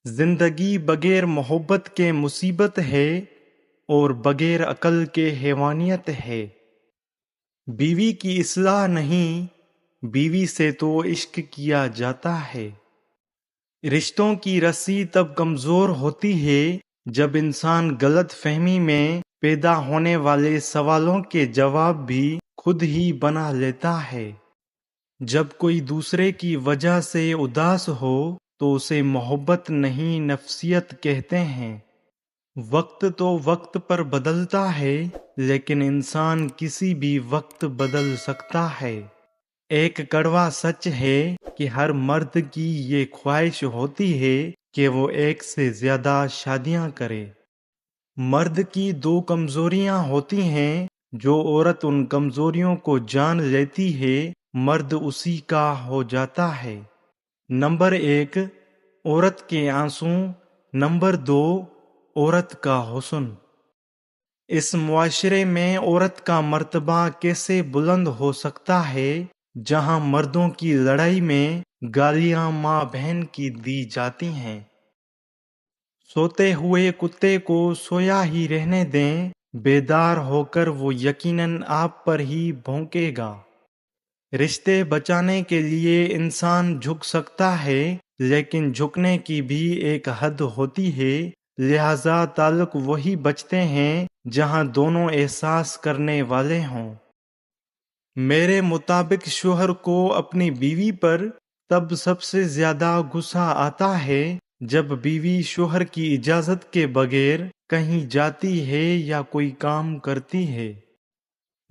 زندگی بغیر محبت کے مصیبت ہے اور بغیر عقل کے حیوانیت ہے۔ بیوی کی اصلاح نہیں، بیوی سے تو عشق کیا جاتا ہے۔ رشتوں کی رسی تب کمزور ہوتی ہے جب انسان غلط فہمی میں پیدا ہونے والے سوالوں کے جواب بھی خود ہی بنا لیتا ہے۔ جب کوئی دوسرے کی وجہ سے اداس ہو تو اسے محبت نہیں نفسیت کہتے ہیں۔ وقت تو وقت پر بدلتا ہے لیکن انسان کسی بھی وقت بدل سکتا ہے۔ ایک کڑوا سچ ہے کہ ہر مرد کی یہ خواہش ہوتی ہے کہ وہ ایک سے زیادہ شادیاں کرے۔ مرد کی دو کمزوریاں ہوتی ہیں، جو عورت ان کمزوریوں کو جان لیتی ہے مرد اسی کا ہو جاتا ہے۔ نمبر 1، عورت کے آنسو۔ نمبر 2، عورت کا حسن۔ اس معاشرے میں عورت کا مرتبہ کیسے بلند ہو سکتا ہے جہاں مردوں کی لڑائی میں گالیاں ماں بہن کی دی جاتی ہیں؟ سوتے ہوئے کتے کو سویا ہی رہنے دیں، بیدار ہو کر وہ یقیناً آپ پر ہی بھونکے گا۔ رشتے بچانے کے لیے انسان جھک سکتا ہے لیکن جھکنے کی بھی ایک حد ہوتی ہے، لہذا تعلق وہی بچتے ہیں جہاں دونوں احساس کرنے والے ہوں۔ میرے مطابق شوہر کو اپنی بیوی پر تب سب سے زیادہ غصہ آتا ہے جب بیوی شوہر کی اجازت کے بغیر کہیں جاتی ہے یا کوئی کام کرتی ہے۔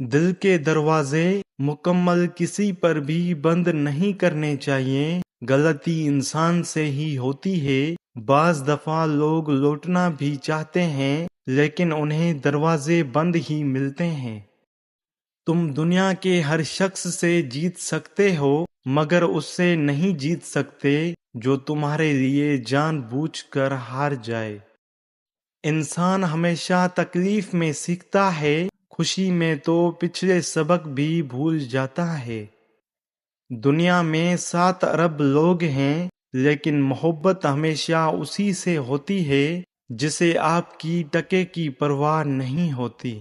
دل کے دروازے مکمل کسی پر بھی بند نہیں کرنے چاہیے، غلطی انسان سے ہی ہوتی ہے۔ بعض دفعہ لوگ لوٹنا بھی چاہتے ہیں لیکن انہیں دروازے بند ہی ملتے ہیں۔ تم دنیا کے ہر شخص سے جیت سکتے ہو مگر اس سے نہیں جیت سکتے جو تمہارے لیے جان بوجھ کر ہار جائے۔ انسان ہمیشہ تکلیف میں سیکھتا ہے، خوشی میں تو پچھلے سبق بھی بھول جاتا ہے۔ دنیا میں 7 ارب لوگ ہیں لیکن محبت ہمیشہ اسی سے ہوتی ہے جسے آپ کی ٹکے کی پرواہ نہیں ہوتی۔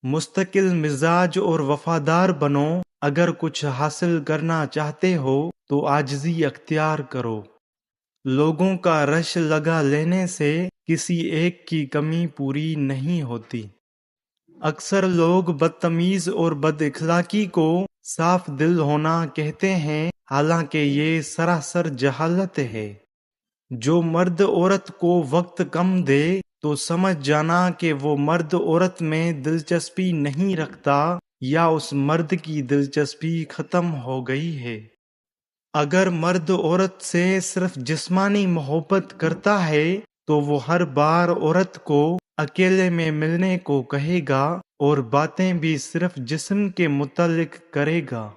مستقل مزاج اور وفادار بنو، اگر کچھ حاصل کرنا چاہتے ہو تو عاجزی اختیار کرو۔ لوگوں کا رش لگا لینے سے کسی ایک کی کمی پوری نہیں ہوتی۔ اکثر لوگ بدتمیز اور بد اخلاقی کو صاف دل ہونا کہتے ہیں، حالانکہ یہ سراسر جہالت ہے۔ جو مرد عورت کو وقت کم دے تو سمجھ جانا کہ وہ مرد عورت میں دلچسپی نہیں رکھتا یا اس مرد کی دلچسپی ختم ہو گئی ہے۔ اگر مرد عورت سے صرف جسمانی محبت کرتا ہے تو وہ ہر بار عورت کو اکیلے میں ملنے کو کہے گا اور باتیں بھی صرف جسم کے متعلق کرے گا۔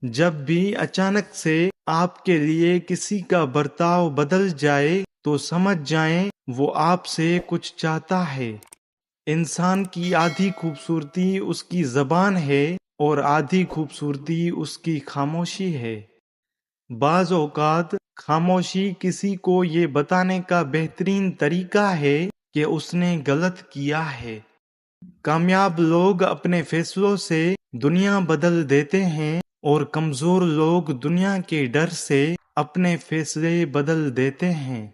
جب بھی اچانک سے آپ کے لیے کسی کا برتاؤ بدل جائے تو سمجھ جائیں وہ آپ سے کچھ چاہتا ہے۔ انسان کی آدھی خوبصورتی اس کی زبان ہے اور آدھی خوبصورتی اس کی خاموشی ہے۔ بعض اوقات خاموشی کسی کو یہ بتانے کا بہترین طریقہ ہے کہ اس نے غلط کیا ہے۔ کامیاب لوگ اپنے فیصلوں سے دنیا بدل دیتے ہیں اور کمزور لوگ دنیا کے ڈر سے اپنے فیصلے بدل دیتے ہیں۔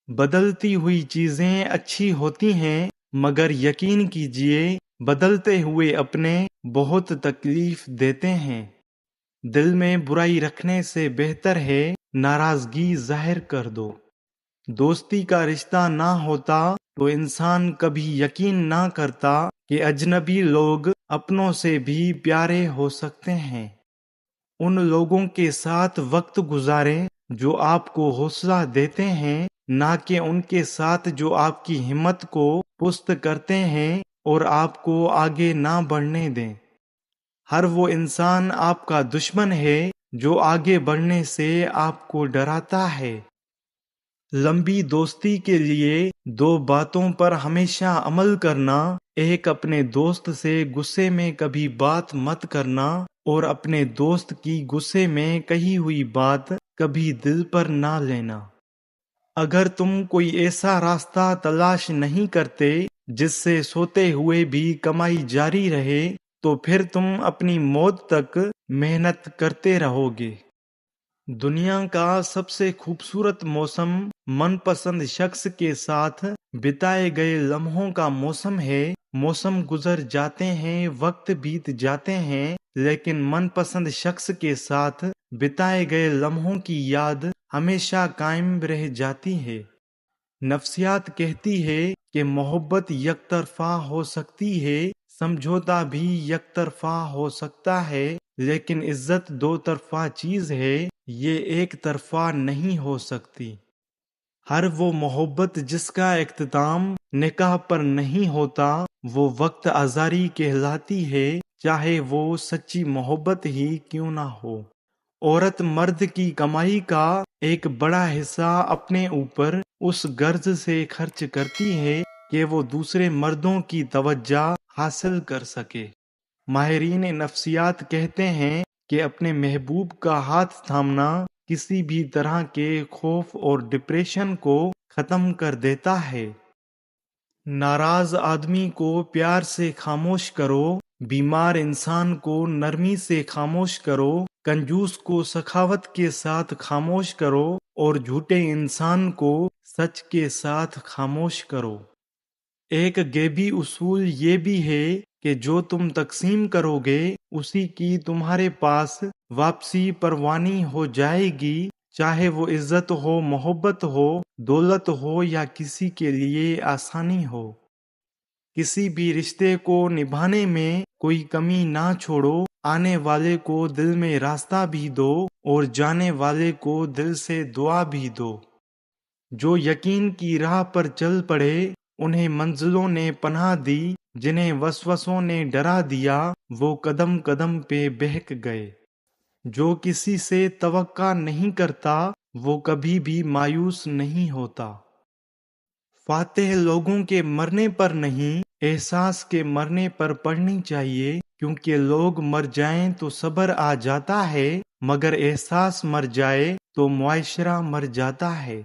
بدلتی ہوئی چیزیں اچھی ہوتی ہیں مگر یقین کیجئے بدلتے ہوئے اپنے بہت تکلیف دیتے ہیں۔ دل میں برائی رکھنے سے بہتر ہے ناراضگی ظاہر کر دو۔ دوستی کا رشتہ نہ ہوتا تو انسان کبھی یقین نہ کرتا کہ اجنبی لوگ اپنوں سے بھی پیارے ہو سکتے ہیں۔ ان لوگوں کے ساتھ وقت گزاریں جو آپ کو حوصلہ دیتے ہیں، نہ کہ ان کے ساتھ جو آپ کی ہمت کو پست کرتے ہیں اور آپ کو آگے نہ بڑھنے دیں۔ ہر وہ انسان آپ کا دشمن ہے جو آگے بڑھنے سے آپ کو ڈراتا ہے۔ لمبی دوستی کے لیے 2 باتوں پر ہمیشہ عمل کرنا، ایک اپنے دوست سے غصے میں کبھی بات مت کرنا اور اپنے دوست کی غصے میں کہی ہوئی بات کبھی دل پر نہ لینا۔ اگر تم کوئی ایسا راستہ تلاش نہیں کرتے جس سے سوتے ہوئے بھی کمائی جاری رہے تو پھر تم اپنی موت تک محنت کرتے رہو گے۔ دنیا کا سب سے خوبصورت موسم من پسند شخص کے ساتھ بتائے گئے لمحوں کا موسم ہے۔ موسم گزر جاتے ہیں، وقت بیت جاتے ہیں، لیکن من پسند شخص کے ساتھ بتائے گئے لمحوں کی یاد ہمیشہ قائم رہ جاتی ہے۔ نفسیات کہتی ہے کہ محبت یک طرفہ ہو سکتی ہے، سمجھوتا بھی یک طرفہ ہو سکتا ہے، لیکن عزت دو طرفہ چیز ہے، یہ ایک طرفہ نہیں ہو سکتی۔ ہر وہ محبت جس کا اختتام نکاح پر نہیں ہوتا وہ وقت آزاری کہلاتی ہے، چاہے وہ سچی محبت ہی کیوں نہ ہو۔ عورت مرد کی کمائی کا ایک بڑا حصہ اپنے اوپر اس غرض سے خرچ کرتی ہے کہ وہ دوسرے مردوں کی توجہ حاصل کر سکے۔ ماہرین نفسیات کہتے ہیں کہ اپنے محبوب کا ہاتھ تھامنا کسی بھی طرح کے خوف اور ڈپریشن کو ختم کر دیتا ہے۔ ناراض آدمی کو پیار سے خاموش کرو، بیمار انسان کو نرمی سے خاموش کرو، کنجوس کو سخاوت کے ساتھ خاموش کرو اور جھوٹے انسان کو سچ کے ساتھ خاموش کرو۔ ایک غیبی اصول یہ بھی ہے کہ جو تم تقسیم کرو گے اسی کی تمہارے پاس واپسی پروانی ہو جائے گی، چاہے وہ عزت ہو، محبت ہو، دولت ہو یا کسی کے لیے آسانی ہو۔ کسی بھی رشتے کو نبھانے میں کوئی کمی نہ چھوڑو، آنے والے کو دل میں راستہ بھی دو اور جانے والے کو دل سے دعا بھی دو۔ جو یقین کی راہ پر چل پڑے انہیں منزلوں نے پناہ دی، جنہیں وسوسوں نے ڈرا دیا وہ قدم قدم پہ بہک گئے۔ جو کسی سے توقع نہیں کرتا وہ کبھی بھی مایوس نہیں ہوتا۔ فاتح لوگوں کے مرنے پر نہیں، احساس کے مرنے پر پڑھنی چاہیے، کیونکہ لوگ مر جائیں تو صبر آ جاتا ہے، مگر احساس مر جائے تو معاشرہ مر جاتا ہے۔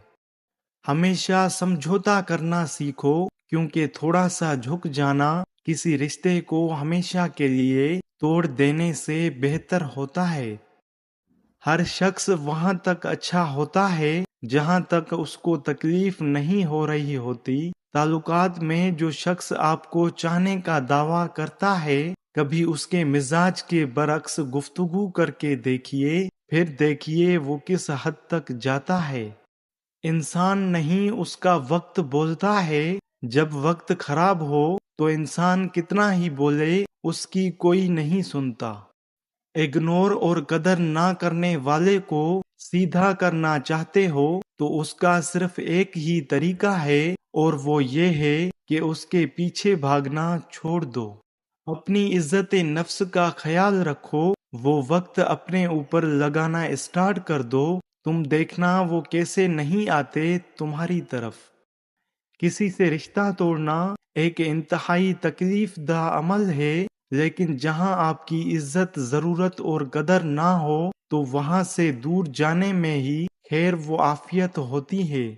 ہمیشہ سمجھوتا کرنا سیکھو، کیونکہ تھوڑا سا جھک جانا کسی رشتے کو ہمیشہ کے لیے توڑ دینے سے بہتر ہوتا ہے۔ ہر شخص وہاں تک اچھا ہوتا ہے جہاں تک اس کو تکلیف نہیں ہو رہی ہوتی۔ تعلقات میں جو شخص آپ کو چاہنے کا دعویٰ کرتا ہے کبھی اس کے مزاج کے برعکس گفتگو کر کے دیکھیے، پھر دیکھیے وہ کس حد تک جاتا ہے۔ انسان نہیں اس کا وقت بولتا ہے، جب وقت خراب ہو تو انسان کتنا ہی بولے اس کی کوئی نہیں سنتا۔ اگنور اور قدر نہ کرنے والے کو سیدھا کرنا چاہتے ہو تو اس کا صرف ایک ہی طریقہ ہے اور وہ یہ ہے کہ اس کے پیچھے بھاگنا چھوڑ دو۔ اپنی عزت نفس کا خیال رکھو، وہ وقت اپنے اوپر لگانا اسٹارٹ کر دو، تم دیکھنا وہ کیسے نہیں آتے تمہاری طرف۔ کسی سے رشتہ توڑنا ایک انتہائی تکلیف دہ عمل ہے، لیکن جہاں آپ کی عزت، ضرورت اور قدر نہ ہو تو وہاں سے دور جانے میں ہی خیر و عافیت ہوتی ہے۔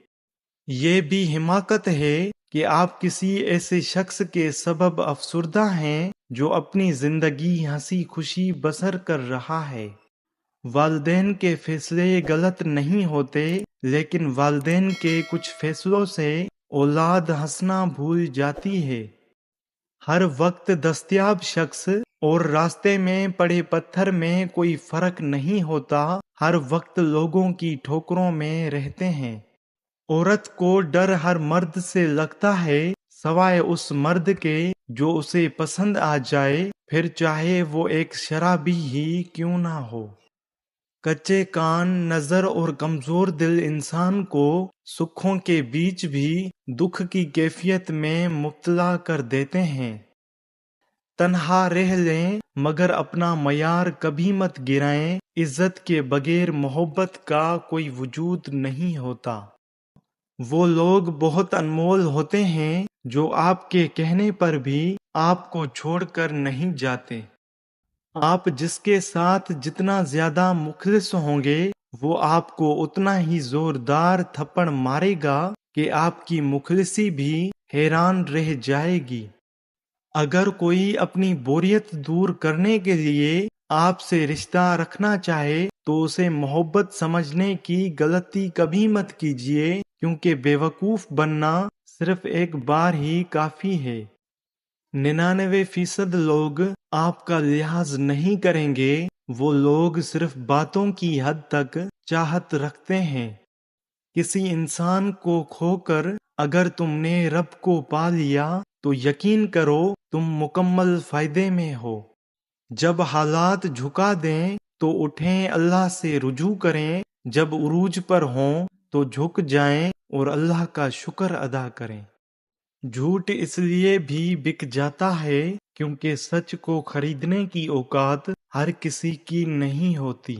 یہ بھی حماقت ہے کہ آپ کسی ایسے شخص کے سبب افسردہ ہیں جو اپنی زندگی ہنسی خوشی بسر کر رہا ہے۔ والدین کے فیصلے غلط نہیں ہوتے، لیکن والدین کے کچھ فیصلوں سے اولاد ہنسنا بھول جاتی ہے۔ ہر وقت دستیاب شخص اور راستے میں پڑے پتھر میں کوئی فرق نہیں ہوتا، ہر وقت لوگوں کی ٹھوکروں میں رہتے ہیں۔ عورت کو ڈر ہر مرد سے لگتا ہے سوائے اس مرد کے جو اسے پسند آ جائے، پھر چاہے وہ ایک شرابی ہی کیوں نہ ہو۔ کچے کان، نظر اور کمزور دل انسان کو سکھوں کے بیچ بھی دکھ کی کیفیت میں مبتلا کر دیتے ہیں۔ تنہا رہ لیں مگر اپنا معیار کبھی مت گرائیں، عزت کے بغیر محبت کا کوئی وجود نہیں ہوتا۔ وہ لوگ بہت انمول ہوتے ہیں جو آپ کے کہنے پر بھی آپ کو چھوڑ کر نہیں جاتے۔ آپ جس کے ساتھ جتنا زیادہ مخلص ہوں گے وہ آپ کو اتنا ہی زوردار تھپڑ مارے گا کہ آپ کی مخلصی بھی حیران رہ جائے گی۔ اگر کوئی اپنی بوریت دور کرنے کے لیے آپ سے رشتہ رکھنا چاہے تو اسے محبت سمجھنے کی غلطی کبھی مت کیجیے، کیونکہ بیوقوف بننا صرف ایک بار ہی کافی ہے۔ 99% لوگ آپ کا لحاظ نہیں کریں گے، وہ لوگ صرف باتوں کی حد تک چاہت رکھتے ہیں۔ کسی انسان کو کھو کر اگر تم نے رب کو پا لیا تو یقین کرو تم مکمل فائدے میں ہو۔ جب حالات جھکا دیں تو اٹھیں، اللہ سے رجوع کریں، جب عروج پر ہوں تو جھک جائیں اور اللہ کا شکر ادا کریں۔ جھوٹ اس لیے بھی بک جاتا ہے کیونکہ سچ کو خریدنے کی اوقات ہر کسی کی نہیں ہوتی۔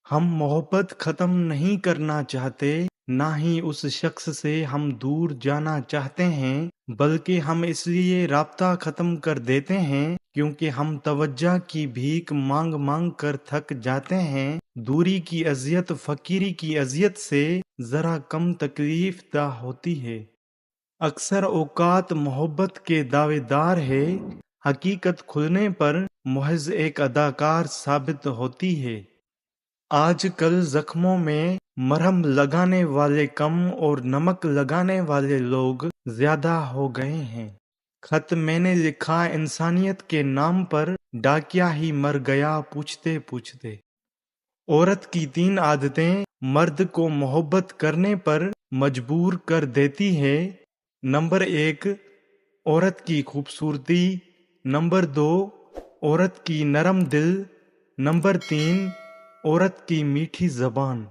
ہم محبت ختم نہیں کرنا چاہتے، نہ ہی اس شخص سے ہم دور جانا چاہتے ہیں، بلکہ ہم اس لیے رابطہ ختم کر دیتے ہیں کیونکہ ہم توجہ کی بھیک مانگ مانگ کر تھک جاتے ہیں۔ دوری کی اذیت فقیری کی اذیت سے ذرا کم تکلیف دہ ہوتی ہے۔ اکثر اوقات محبت کے دعوے دار ہے، حقیقت کھلنے پر محض ایک اداکار ثابت ہوتی ہے۔ آج کل زخموں میں مرہم لگانے والے کم اور نمک لگانے والے لوگ زیادہ ہو گئے ہیں۔ خط میں نے لکھا انسانیت کے نام پر ڈاکیا ہی مر گیا پوچھتے پوچھتے۔ عورت کی 3 عادتیں مرد کو محبت کرنے پر مجبور کر دیتی ہے۔ نمبر 1، عورت کی خوبصورتی۔ نمبر 2، عورت کی نرم دل۔ نمبر 3، عورت کی میٹھی زبان۔